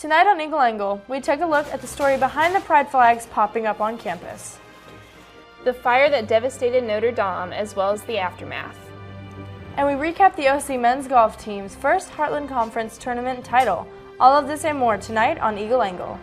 Tonight on Eagle Angle, we take a look at the story behind the pride flags popping up on campus. The fire that devastated Notre Dame, as well as the aftermath. And we recap the OC men's golf team's first Heartland Conference tournament title. All of this and more tonight on Eagle Angle.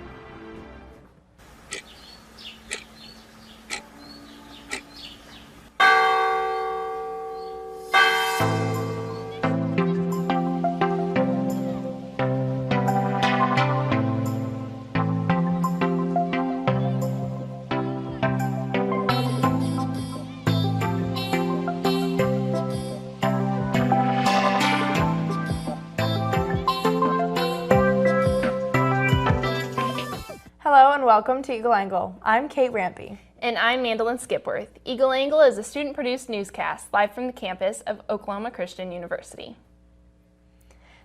Hello and welcome to Eagle Angle. I'm Kate Rampy. And I'm Mandolyn Skipworth. Eagle Angle is a student-produced newscast live from the campus of Oklahoma Christian University.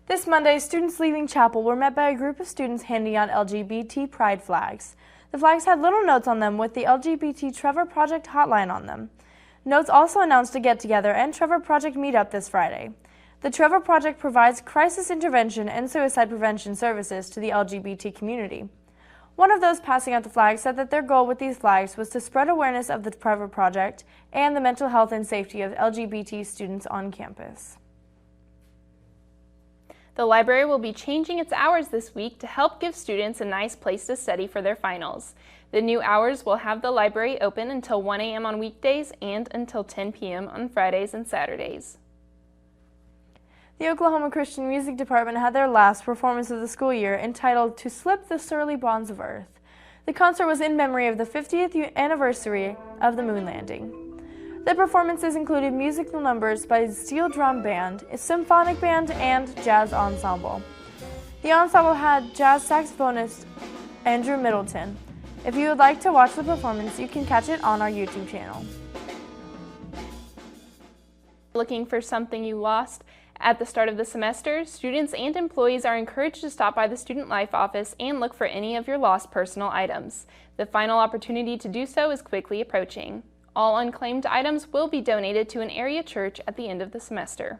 This Monday, students leaving chapel were met by a group of students handing out LGBT pride flags. The flags had little notes on them with the LGBT Trevor Project hotline on them. Notes also announced a get-together and Trevor Project meetup this Friday. The Trevor Project provides crisis intervention and suicide prevention services to the LGBT community. One of those passing out the flags said that their goal with these flags was to spread awareness of the Trevor Project and the mental health and safety of LGBT students on campus. The library will be changing its hours this week to help give students a nice place to study for their finals. The new hours will have the library open until 1 a.m. on weekdays and until 10 p.m. on Fridays and Saturdays. The Oklahoma Christian Music Department had their last performance of the school year entitled To Slip the Surly Bonds of Earth. The concert was in memory of the 50th anniversary of the moon landing. The performances included musical numbers by Steel Drum Band, a symphonic band, and jazz ensemble. The ensemble had jazz saxophonist Andrew Middleton. If you would like to watch the performance, you can catch it on our YouTube channel. Looking for something you lost? At the start of the semester, students and employees are encouraged to stop by the Student Life office and look for any of your lost personal items. The final opportunity to do so is quickly approaching. All unclaimed items will be donated to an area church at the end of the semester.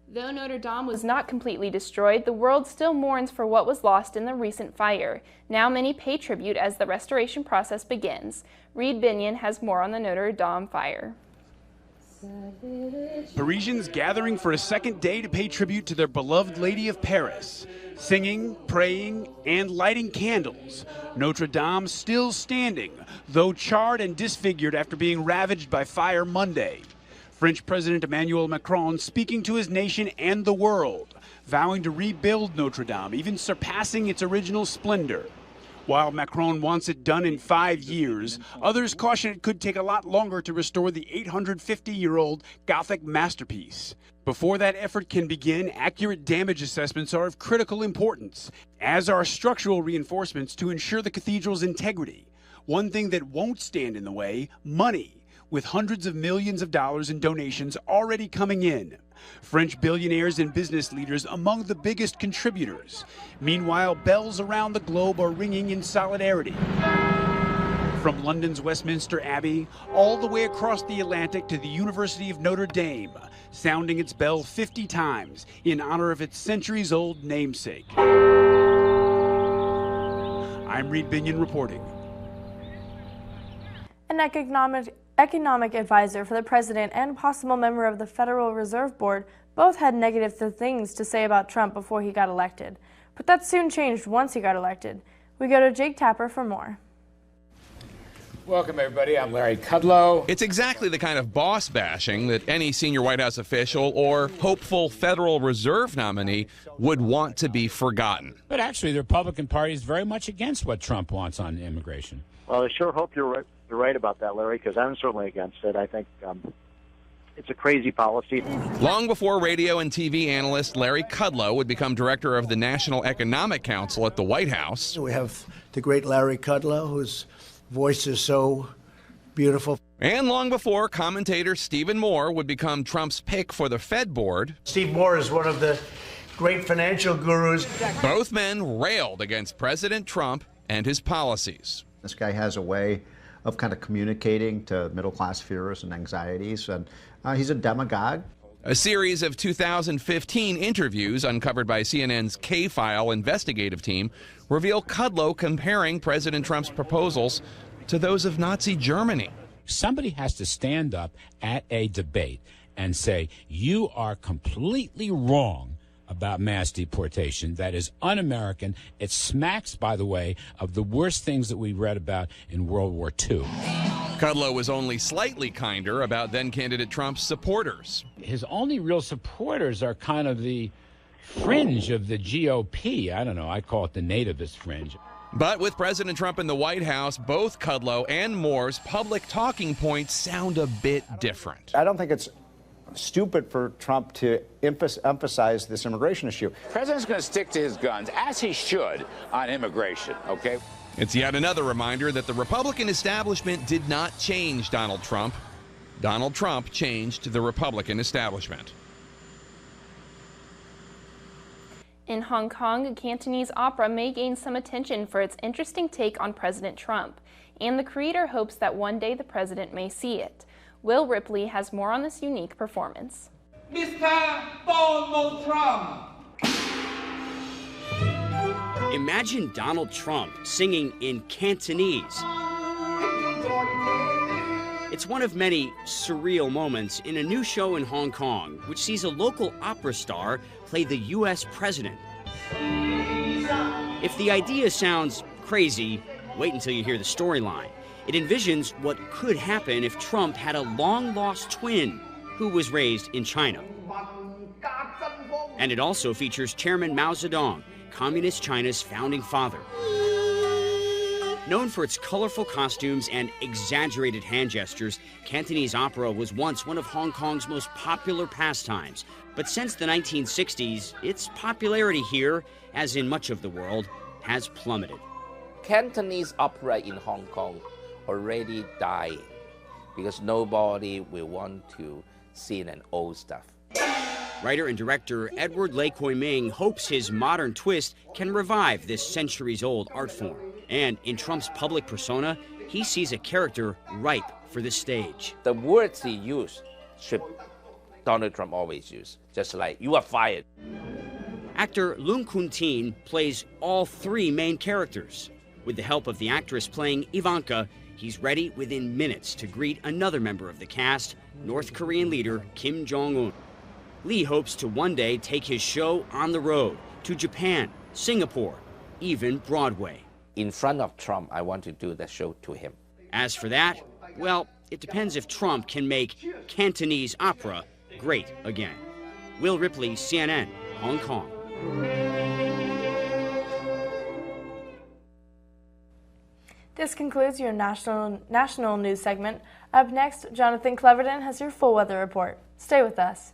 Though Notre Dame was not completely destroyed, the world still mourns for what was lost in the recent fire. Now many pay tribute as the restoration process begins. Reed Binion has more on the Notre Dame fire. Parisians gathering for a second day to pay tribute to their beloved Lady of Paris. Singing, praying, and lighting candles. Notre Dame still standing, though charred and disfigured after being ravaged by fire Monday. French President Emmanuel Macron speaking to his nation and the world, vowing to rebuild Notre Dame, even surpassing its original splendor. While Macron wants it done in 5 years, others caution it could take a lot longer to restore the 850-year-old Gothic masterpiece. Before that effort can begin, accurate damage assessments are of critical importance, as are structural reinforcements to ensure the cathedral's integrity. One thing that won't stand in the way, money, with hundreds of millions of dollars in donations already coming in. French billionaires and business leaders among the biggest contributors. Meanwhile, bells around the globe are ringing in solidarity. From London's Westminster Abbey all the way across the Atlantic to the University of Notre Dame, sounding its bell 50 times in honor of its centuries-old namesake. I'm Reed Binion reporting. An economic advisor for the president and possible member of the Federal Reserve Board both had negative things to say about Trump before he got elected. But that soon changed once he got elected. We go to Jake Tapper for more. Welcome, everybody. I'm Larry Kudlow. It's exactly the kind of boss bashing that any senior White House official or hopeful Federal Reserve nominee would want to be forgotten. But actually, the Republican Party is very much against what Trump wants on immigration. Well, I sure hope you're right about that, Larry, because I'm certainly against it. I think it's a crazy policy. Long before radio and TV analyst Larry Kudlow would become director of the National Economic Council at the White House. We have the great Larry Kudlow, whose voice is so beautiful. And long before commentator Stephen Moore would become Trump's pick for the Fed board. Steve Moore is one of the great financial gurus. Both men railed against President Trump and his policies. This guy has a way of kind of communicating to middle-class fears and anxieties, and he's a demagogue. A series of 2015 interviews uncovered by CNN's K-File investigative team reveal Kudlow comparing President Trump's proposals to those of Nazi Germany. Somebody has to stand up at a debate and say, you are completely wrong about mass deportation. That is un-American. It smacks, by the way, of the worst things that we read about in World War II. Kudlow was only slightly kinder about then-candidate Trump's supporters. His only real supporters are kind of the fringe of the GOP. I don't know, I call it the nativist fringe. But with President Trump in the White House, both Kudlow and Moore's public talking points sound a bit different. I don't think it's stupid for Trump to emphasize this immigration issue. The president's going to stick to his guns, as he should, on immigration, okay? It's yet another reminder that the Republican establishment did not change Donald Trump. Donald Trump changed the Republican establishment. In Hong Kong, Cantonese opera may gain some attention for its interesting take on President Trump, and the creator hopes that one day the president may see it. Will Ripley has more on this unique performance. Mr. Donald Trump! Imagine Donald Trump singing in Cantonese. It's one of many surreal moments in a new show in Hong Kong, which sees a local opera star play the U.S. president. If the idea sounds crazy, wait until you hear the storyline. It envisions what could happen if Trump had a long-lost twin who was raised in China. And it also features Chairman Mao Zedong, Communist China's founding father. Known for its colorful costumes and exaggerated hand gestures, Cantonese opera was once one of Hong Kong's most popular pastimes. But since the 1960s, its popularity here, as in much of the world, has plummeted. Cantonese opera in Hong Kong already dying because nobody will want to sing an old stuff. Writer and director Edward Lee Koi-ming hopes his modern twist can revive this centuries-old art form. And in Trump's public persona, he sees a character ripe for the stage. The words he used should Donald Trump always use, just like, you are fired. Actor Lung Kun-tin plays all three main characters. With the help of the actress playing Ivanka, he's ready within minutes to greet another member of the cast, North Korean leader Kim Jong-un. Lee hopes to one day take his show on the road to Japan, Singapore, even Broadway. In front of Trump, I want to do the show to him. As for that, well, it depends if Trump can make Cantonese opera great again. Will Ripley, CNN, Hong Kong. This concludes your national news segment. Up next, Jonathan Cleverton has your full weather report. Stay with us.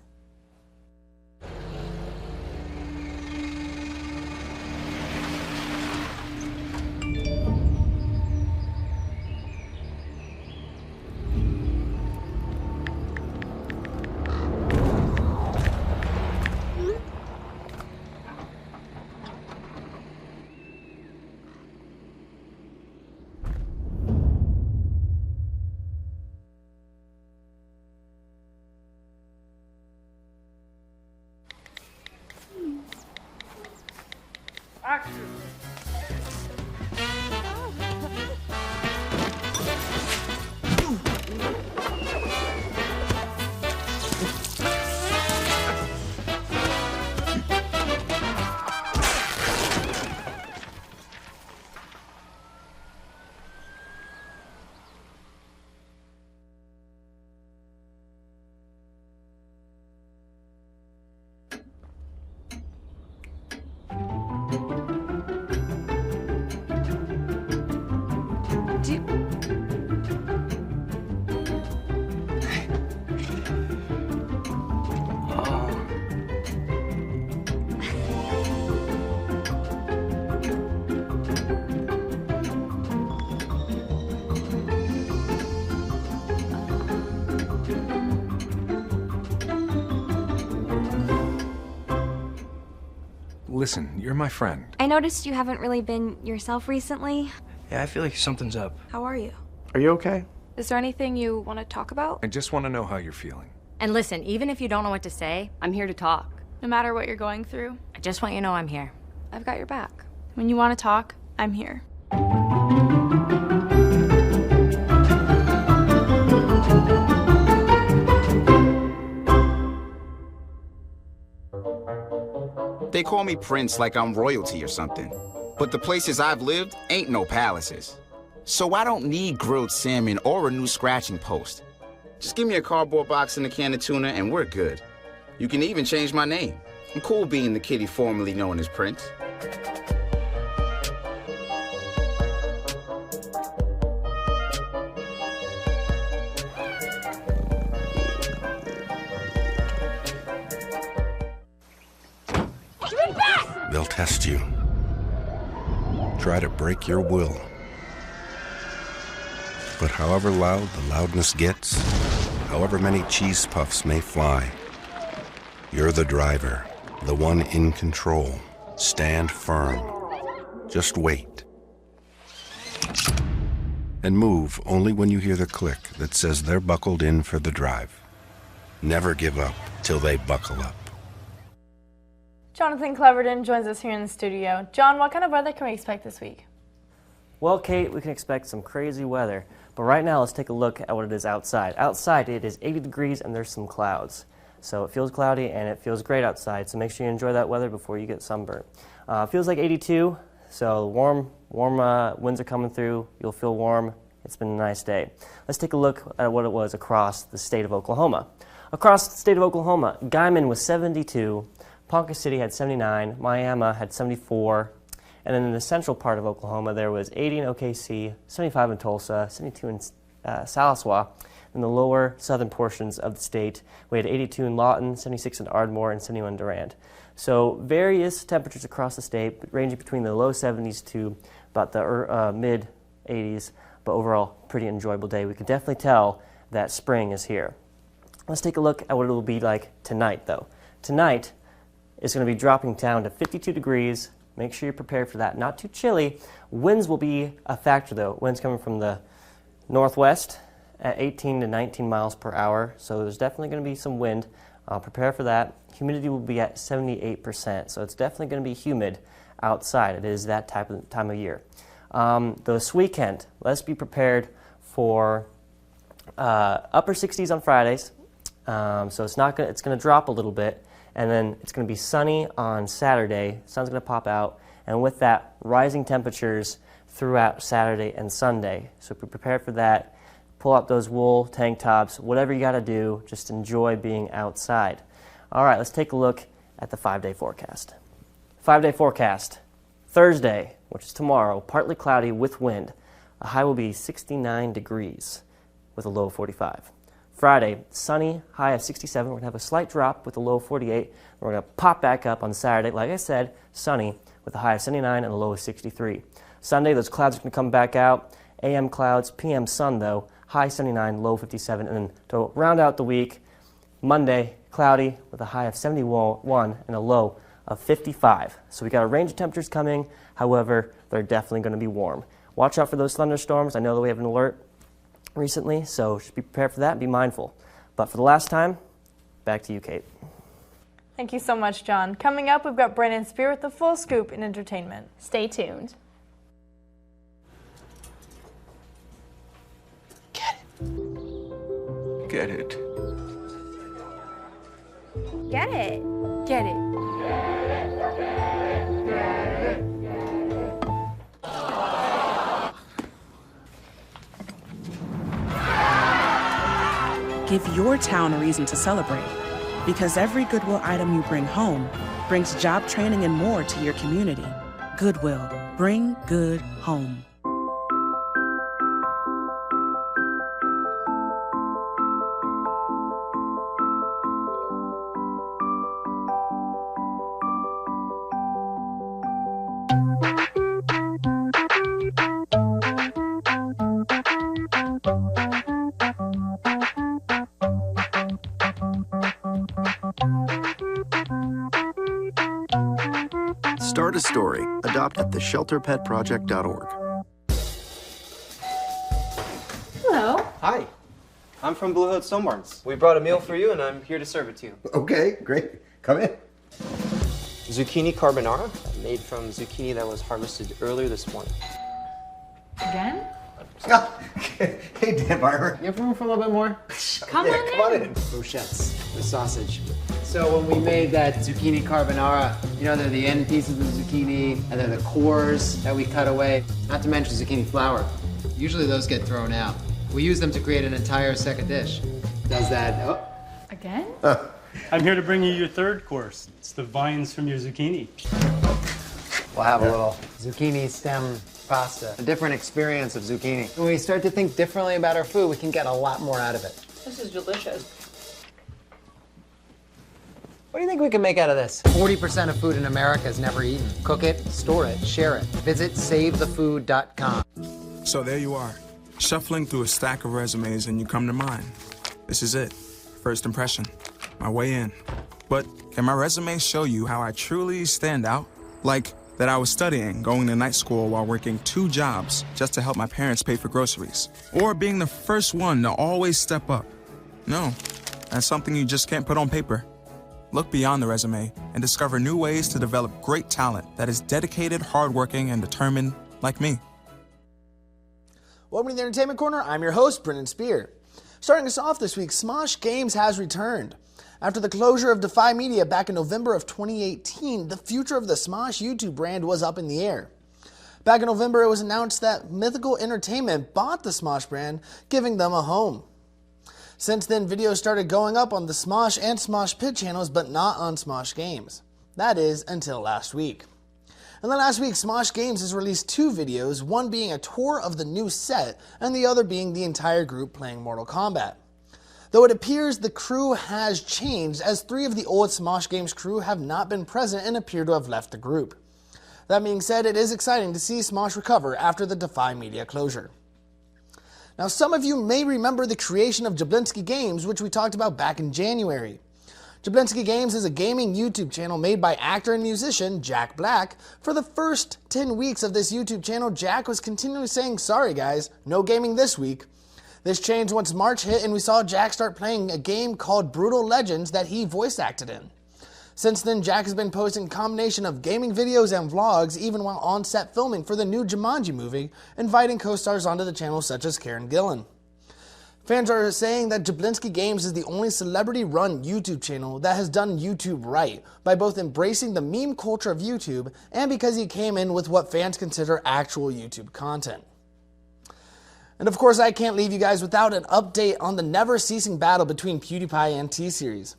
Listen, you're my friend. I noticed you haven't really been yourself recently. Yeah, I feel like something's up. How are you? Are you okay? Is there anything you want to talk about? I just want to know how you're feeling. And listen, even if you don't know what to say, I'm here to talk. No matter what you're going through, I just want you to know I'm here. I've got your back. When you want to talk, I'm here. They call me Prince like I'm royalty or something. But the places I've lived ain't no palaces. So I don't need grilled salmon or a new scratching post. Just give me a cardboard box and a can of tuna and we're good. You can even change my name. I'm cool being the kitty formerly known as Prince. They'll test you. Try to break your will. But however loud the loudness gets, however many cheese puffs may fly, you're the driver, the one in control. Stand firm. Just wait. And move only when you hear the click that says they're buckled in for the drive. Never give up till they buckle up. Jonathan Cleverton joins us here in the studio. John, what kind of weather can we expect this week? Well, Kate, we can expect some crazy weather. But right now, let's take a look at what it is outside. Outside, it is 80 degrees and there's some clouds. So it feels cloudy and it feels great outside. So make sure you enjoy that weather before you get sunburnt. It feels like 82, so warm winds are coming through. You'll feel warm. It's been a nice day. Let's take a look at what it was across the state of Oklahoma. Across the state of Oklahoma, Guymon was 72, Ponca City had 79, Miami had 74, and then in the central part of Oklahoma, there was 80 in OKC, 75 in Tulsa, 72 in Sallisaw. In the lower southern portions of the state, we had 82 in Lawton, 76 in Ardmore, and 71 in Durand. So various temperatures across the state, ranging between the low 70s to about the mid 80s, but overall, pretty enjoyable day. We can definitely tell that spring is here. Let's take a look at what it will be like tonight, though. Tonight is going to be dropping down to 52 degrees. Make sure you're prepared for that. Not too chilly. Winds will be a factor, though. Winds coming from the northwest at 18 to 19 miles per hour, so there's definitely going to be some wind. Prepare for that. Humidity will be at 78%, so it's definitely going to be humid outside. It is that time of year. This weekend, let's be prepared for upper 60s on Fridays. So it's going to drop a little bit, and then it's going to be sunny on Saturday. Sun's going to pop out, and with that, rising temperatures throughout Saturday and Sunday. So be prepared for that. Pull out those wool tank tops, whatever you got to do, just enjoy being outside. All right, let's take a look at the 5-day forecast. 5-day forecast. Thursday, which is tomorrow, partly cloudy with wind. A high will be 69 degrees with a low of 45. Friday, sunny, high of 67. We're going to have a slight drop with a low of 48. We're going to pop back up on Saturday, like I said, sunny with a high of 79 and a low of 63. Sunday, those clouds are going to come back out. AM clouds, PM sun, though. High 79, low 57, and then to round out the week, Monday, cloudy with a high of 71 and a low of 55. So we got a range of temperatures coming, however, they're definitely going to be warm. Watch out for those thunderstorms. I know that we have an alert recently, so just be prepared for that and be mindful. But for the last time, back to you, Kate. Thank you so much, John. Coming up, we've got Brandon Spear with the full scoop in entertainment. Stay tuned. Get it. Get it. Get it. Give your town a reason to celebrate, because every Goodwill item you bring home brings job training and more to your community. Goodwill, bring good home. Start a story. Adopt at theshelterpetproject.org. Hello. Hi. I'm from Blue Hood Snowboards. We brought a meal for you, and I'm here to serve it to you. Okay, great. Come in. Zucchini carbonara, made from zucchini that was harvested earlier this morning. Again? Hey, Dan Barber. You have room for a little bit more? Come on in. Brochettes, the sausage. So when we made that zucchini carbonara, you know, they're the end pieces of the zucchini, and they're the cores that we cut away, not to mention zucchini flower. Usually those get thrown out. We use them to create an entire second dish. Does that, oh. Again? I'm here to bring you your third course. It's the vines from your zucchini. We'll have a little zucchini stem pasta, a different experience of zucchini. When we start to think differently about our food, we can get a lot more out of it. This is delicious. What do you think we can make out of this? 40% of food in America is never eaten. Cook it, store it, share it. Visit SaveTheFood.com. So there you are, shuffling through a stack of resumes and you come to mine. This is it, first impression, my way in. But can my resume show you how I truly stand out? Like that I was studying, going to night school while working 2 jobs just to help my parents pay for groceries. Or being the first one to always step up. No, that's something you just can't put on paper. Look beyond the resume and discover new ways to develop great talent that is dedicated, hardworking, and determined like me. Welcome to the Entertainment Corner. I'm your host, Brendan Spear. Starting us off this week, Smosh Games has returned. After the closure of Defy Media back in November of 2018, the future of the Smosh YouTube brand was up in the air. Back in November, it was announced that Mythical Entertainment bought the Smosh brand, giving them a home. Since then, videos started going up on the Smosh and Smosh Pit channels, but not on Smosh Games. That is, until last week. And then last week, Smosh Games has released 2 videos, one being a tour of the new set, and the other being the entire group playing Mortal Kombat. Though it appears the crew has changed, as 3 of the old Smosh Games crew have not been present and appear to have left the group. That being said, it is exciting to see Smosh recover after the Defy Media closure. Now, some of you may remember the creation of Jablinski Games, which we talked about back in January. Jablinski Games is a gaming YouTube channel made by actor and musician Jack Black. For the first 10 weeks of this YouTube channel, Jack was continually saying, "Sorry guys, no gaming this week." This changed once March hit and we saw Jack start playing a game called Brutal Legends that he voice acted in. Since then, Jack has been posting a combination of gaming videos and vlogs, even while on set filming for the new Jumanji movie, inviting co-stars onto the channel such as Karen Gillan. Fans are saying that Jablinski Games is the only celebrity-run YouTube channel that has done YouTube right, by both embracing the meme culture of YouTube and because he came in with what fans consider actual YouTube content. And of course, I can't leave you guys without an update on the never-ceasing battle between PewDiePie and T-Series.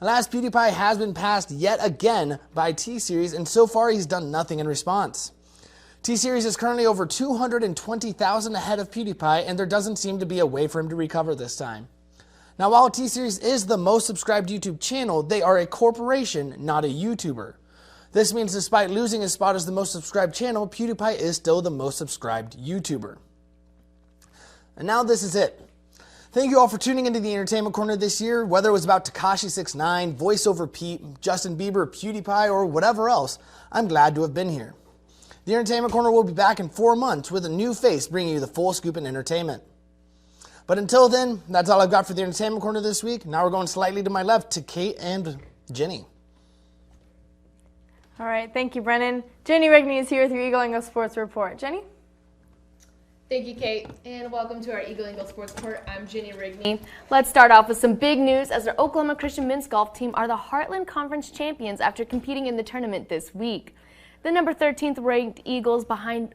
Alas, PewDiePie has been passed yet again by T-Series, and so far he's done nothing in response. T-Series is currently over 220,000 ahead of PewDiePie, and there doesn't seem to be a way for him to recover this time. Now, while T-Series is the most subscribed YouTube channel, they are a corporation, not a YouTuber. This means despite losing his spot as the most subscribed channel, PewDiePie is still the most subscribed YouTuber. And now this is it. Thank you all for tuning into the Entertainment Corner this year. Whether it was about Tekashi69, VoiceOver Pete, Justin Bieber, PewDiePie, or whatever else, I'm glad to have been here. The Entertainment Corner will be back in 4 months with a new face bringing you the full scoop in entertainment. But until then, that's all I've got for the Entertainment Corner this week. Now we're going slightly to my left to Kate and Jenny. All right, thank you, Brennan. Jenny Rigney is here with your Eagle Angle Sports Report. Jenny? Thank you, Kate, and welcome to our Eagle Angle Sports Report. I'm Jenny Rigney. Let's start off with some big news as our Oklahoma Christian men's golf team are the Heartland Conference champions after competing in the tournament this week. The number 13th ranked Eagles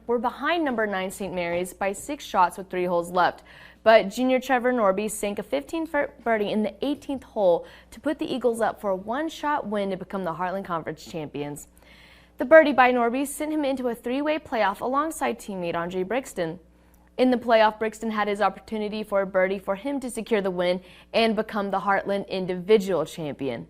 were behind number 9 St. Mary's by 6 shots with 3 holes left, but junior Trevor Norby sank a 15-foot birdie in the 18th hole to put the Eagles up for a 1-shot win to become the Heartland Conference champions. The birdie by Norby sent him into a 3-way playoff alongside teammate Andre Brixton. In the playoff, Brixton had his opportunity for a birdie for him to secure the win and become the Heartland individual champion.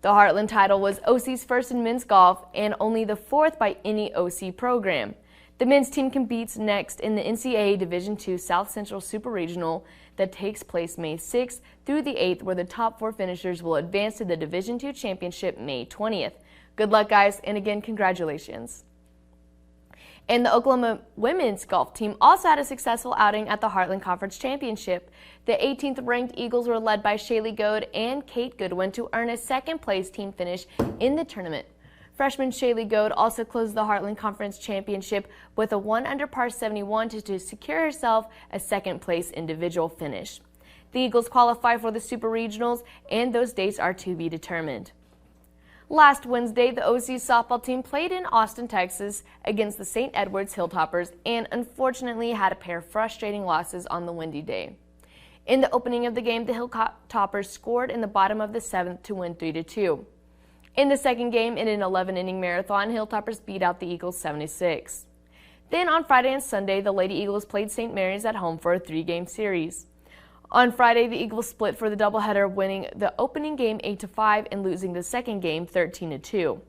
The Heartland title was OC's first in men's golf and only the 4th by any OC program. The men's team competes next in the NCAA Division II South Central Super Regional that takes place May 6th through the 8th, where the top 4 finishers will advance to the Division II Championship May 20th. Good luck, guys, and again, congratulations. And the Oklahoma women's golf team also had a successful outing at the Heartland Conference Championship. The 18th ranked Eagles were led by Shaylee Goad and Kate Goodwin to earn a second-place team finish in the tournament. Freshman Shaylee Goad also closed the Heartland Conference Championship with a 1 under par 71 to secure herself a second-place individual finish. The Eagles qualify for the Super Regionals, and those dates are to be determined. Last Wednesday, the OC softball team played in Austin, Texas against the St. Edwards Hilltoppers and unfortunately had a pair of frustrating losses on the windy day. In the opening of the game, the Hilltoppers scored in the bottom of the 7th to win 3-2. In the second game, in an 11-inning marathon, Hilltoppers beat out the Eagles 76. Then on Friday and Sunday, the Lady Eagles played St. Mary's at home for a 3-game series. On Friday, the Eagles split for the doubleheader, winning the opening game 8-5 and losing the second game 13-2.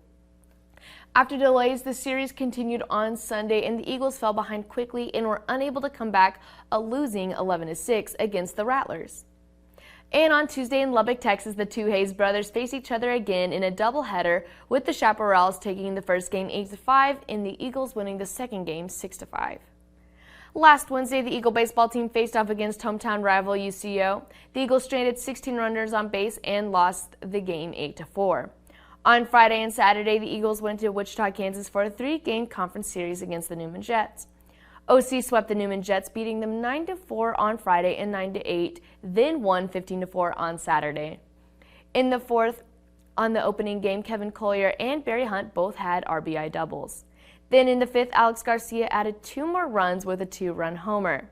After delays, the series continued on Sunday, and the Eagles fell behind quickly and were unable to come back, losing 11-6 against the Rattlers. And on Tuesday in Lubbock, Texas, the two Hayes brothers face each other again in a doubleheader, with the Chaparrals taking the first game 8-5 and the Eagles winning the second game 6-5. Last Wednesday, the Eagle baseball team faced off against hometown rival UCO. The Eagles stranded 16 runners on base and lost the game 8-4. On Friday and Saturday, the Eagles went to Wichita, Kansas for a 3-game conference series against the Newman Jets. OC swept the Newman Jets, beating them 9-4 on Friday and 9-8, then won 15-4 on Saturday. In the fourth, on the opening game, Kevin Collier and Barry Hunt both had RBI doubles. Then in the fifth, Alex Garcia added 2 more runs with a 2-run homer.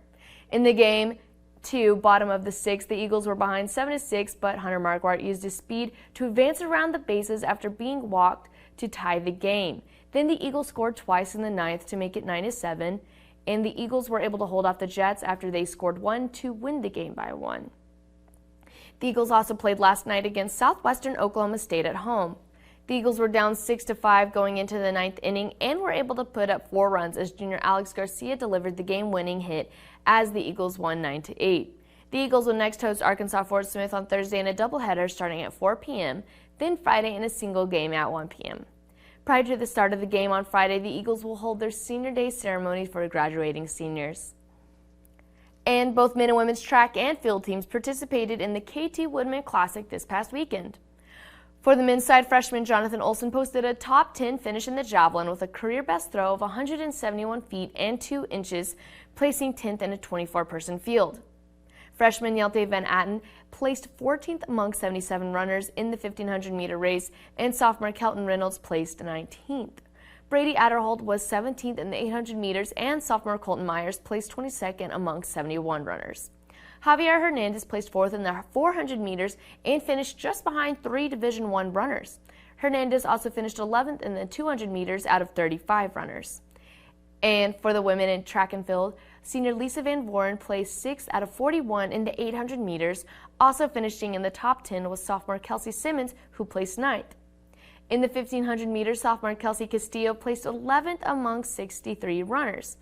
In the game 2, bottom of the 6th, the Eagles were behind 7-6, but Hunter Marquardt used his speed to advance around the bases after being walked to tie the game. Then the Eagles scored twice in the 9th to make it 9-7, and the Eagles were able to hold off the Jets after they scored 1 to win the game by 1. The Eagles also played last night against Southwestern Oklahoma State at home. The Eagles were down 6-5 going into the 9th inning and were able to put up 4 runs as junior Alex Garcia delivered the game-winning hit as the Eagles won 9-8. The Eagles will next host Arkansas Fort Smith on Thursday in a doubleheader starting at 4 p.m., then Friday in a single game at 1 p.m. Prior to the start of the game on Friday, the Eagles will hold their Senior Day ceremony for graduating seniors. And both men and women's track and field teams participated in the KT Woodman Classic this past weekend. For the men's side, freshman Jonathan Olson posted a top 10 finish in the javelin with a career-best throw of 171 feet and 2 inches, placing 10th in a 24-person field. Freshman Yelte Van Atten placed 14th among 77 runners in the 1,500-meter race, and sophomore Kelton Reynolds placed 19th. Brady Adderhold was 17th in the 800 meters, and sophomore Colton Myers placed 22nd among 71 runners. Javier Hernandez placed 4th in the 400 meters and finished just behind 3 Division I runners. Hernandez also finished 11th in the 200 meters out of 35 runners. And for the women in track and field, senior Lisa Van Voren placed 6th out of 41 in the 800 meters. Also finishing in the top 10 was sophomore Kelsey Simmons, who placed 9th. In the 1500 meters, sophomore Kelsey Castillo placed 11th among 63 runners.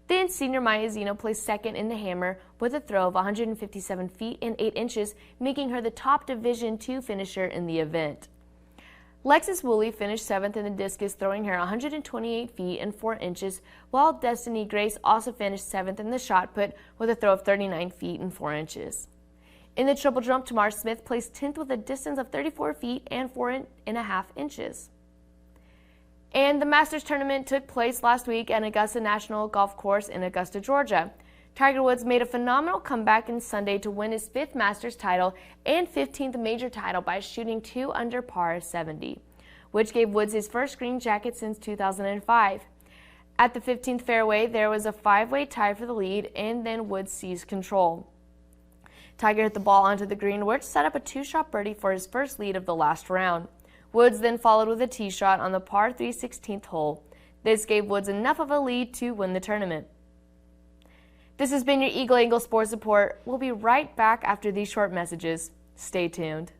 Then senior Maya Zeno placed 2nd in the hammer with a throw of 157 feet and 8 inches, making her the top Division II finisher in the event. Lexus Woolley finished 7th in the discus, throwing her 128 feet and 4 inches, while Destiny Grace also finished 7th in the shot put with a throw of 39 feet and 4 inches. In the triple jump, Tamar Smith placed 10th with a distance of 34 feet and 4.5 inches. And the Masters tournament took place last week at Augusta National Golf Course in Augusta, Georgia. Tiger Woods made a phenomenal comeback on Sunday to win his 5th Masters title and 15th major title by shooting 2 under par 70, which gave Woods his first green jacket since 2005. At the 15th fairway, there was a 5-way tie for the lead, and then Woods seized control. Tiger hit the ball onto the green, which set up a 2-shot birdie for his first lead of the last round. Woods then followed with a tee shot on the par 3 16th hole. This gave Woods enough of a lead to win the tournament. This has been your Eagle Angle Sports Report. We'll be right back after these short messages. Stay tuned.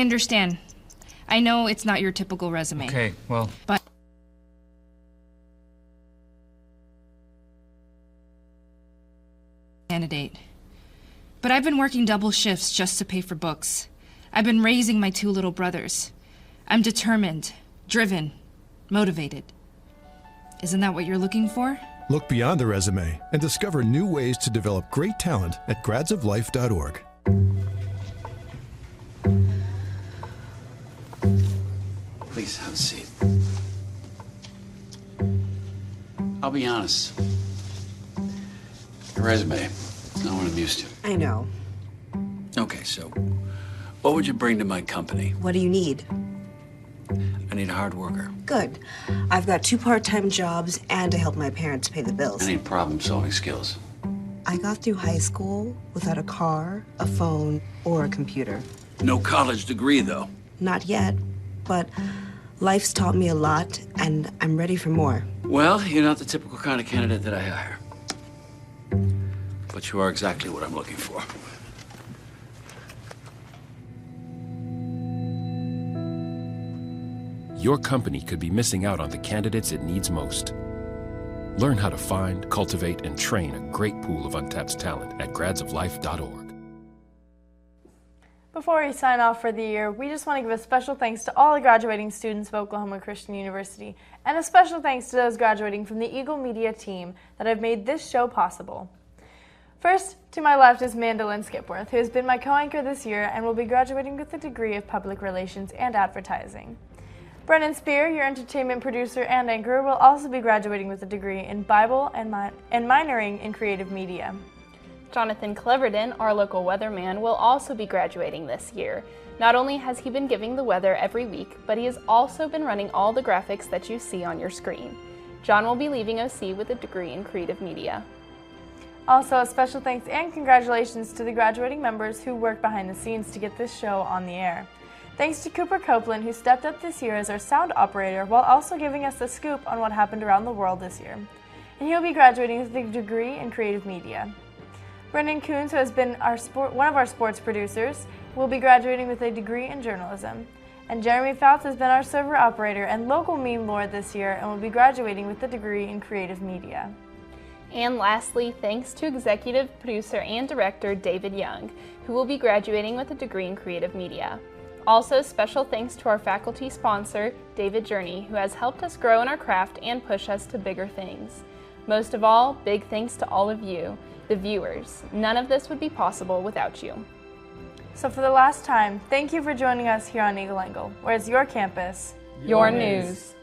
understand. I know it's not your typical resume. Okay, well... But... candidate. But I've been working double shifts just to pay for books. I've been raising my 2 little brothers. I'm determined, driven, motivated. Isn't that what you're looking for? Look beyond the resume and discover new ways to develop great talent at gradsoflife.org. Please have a seat. I'll be honest. Your resume is not what I'm used to. I know. Okay, so what would you bring to my company? What do you need? I need a hard worker. Good. I've got 2 part-time jobs and to help my parents pay the bills. I need problem-solving skills. I got through high school without a car, a phone, or a computer. No college degree, though. Not yet, but life's taught me a lot, and I'm ready for more. Well, you're not the typical kind of candidate that I hire. But you are exactly what I'm looking for. Your company could be missing out on the candidates it needs most. Learn how to find, cultivate, and train a great pool of untapped talent at gradsoflife.org. Before we sign off for the year, we just want to give a special thanks to all the graduating students of Oklahoma Christian University, and a special thanks to those graduating from the Eagle Media team that have made this show possible. First, to my left is Mandolyn Skipworth, who has been my co-anchor this year and will be graduating with a degree of Public Relations and Advertising. Brennan Spear, your entertainment producer and anchor, will also be graduating with a degree in Bible and minoring in Creative Media. Jonathan Cleverdon, our local weatherman, will also be graduating this year. Not only has he been giving the weather every week, but he has also been running all the graphics that you see on your screen. John will be leaving OC with a degree in Creative Media. Also, a special thanks and congratulations to the graduating members who worked behind the scenes to get this show on the air. Thanks to Cooper Copeland, who stepped up this year as our sound operator while also giving us the scoop on what happened around the world this year. And he'll be graduating with a degree in Creative Media. Brendan Coons, who has been one of our sports producers, will be graduating with a degree in journalism. And Jeremy Fouts has been our server operator and local meme lord this year and will be graduating with a degree in Creative Media. And lastly, thanks to executive producer and director David Young, who will be graduating with a degree in Creative Media. Also, special thanks to our faculty sponsor, David Journey, who has helped us grow in our craft and push us to bigger things. Most of all, big thanks to all of you, the viewers. None of this would be possible without you. So for the last time, thank you for joining us here on Eagle Angle, where it's your campus, your news.